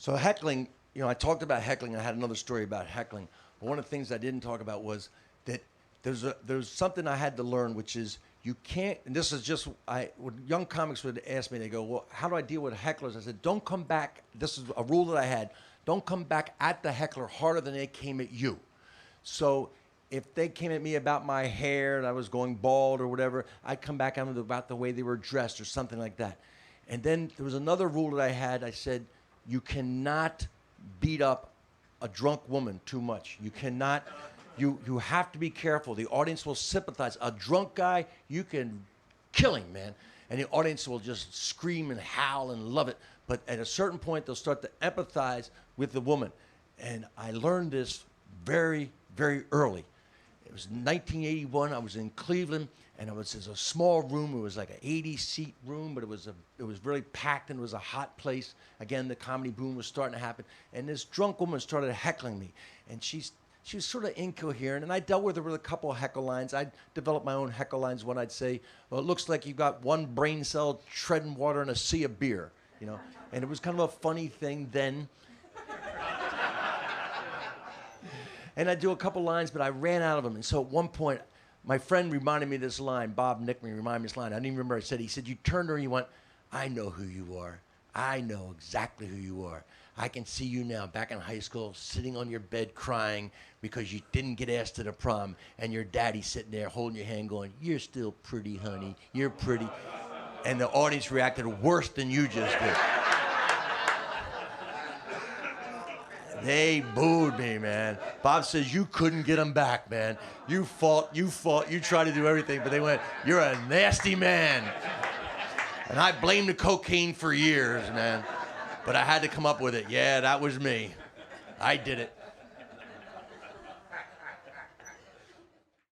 So heckling, I talked about heckling. I had another story about heckling. But one of the things I didn't talk about was that there's something I had to learn, which is you can't. And this is just when young comics would ask me, they go, "Well, how do I deal with hecklers?" I said, "Don't come back." This is a rule that I had. Don't come back at the heckler harder than they came at you. So if they came at me about my hair and I was going bald or whatever, I'd come back at them about the way they were dressed or something like that. And then there was another rule that I had. I said, you cannot beat up a drunk woman too much. You cannot, you have to be careful. The audience will sympathize. A drunk guy, you can kill him, man. And the audience will just scream and howl and love it. But at a certain point, they'll start to empathize with the woman. And I learned this very, very early. It was 1981. I was in Cleveland, and it was a small room. It was like an 80-seat room, but it was really packed, and it was a hot place. Again, the comedy boom was starting to happen, and this drunk woman started heckling me, and she was sort of incoherent, and I dealt with her with a couple of heckle lines. I developed my own heckle lines when I'd say, "Well, it looks like you've got one brain cell treading water in a sea of beer," and it was kind of a funny thing then. And I'd do a couple lines, but I ran out of them. And so at one point, my friend reminded me of this line. Bob Nickman reminded me of this line. I didn't even remember what I said. He said, you turned to her and you went, "I know who you are. I know exactly who you are. I can see you now back in high school sitting on your bed crying because you didn't get asked to the prom. And your daddy sitting there holding your hand going, 'You're still pretty, honey. You're pretty.'" And the audience reacted worse than you just did. They booed me, man. Bob says, you couldn't get them back, man. You fought, you tried to do everything, but they went, "You're a nasty man." And I blamed the cocaine for years, man. But I had to come up with it. Yeah, that was me. I did it.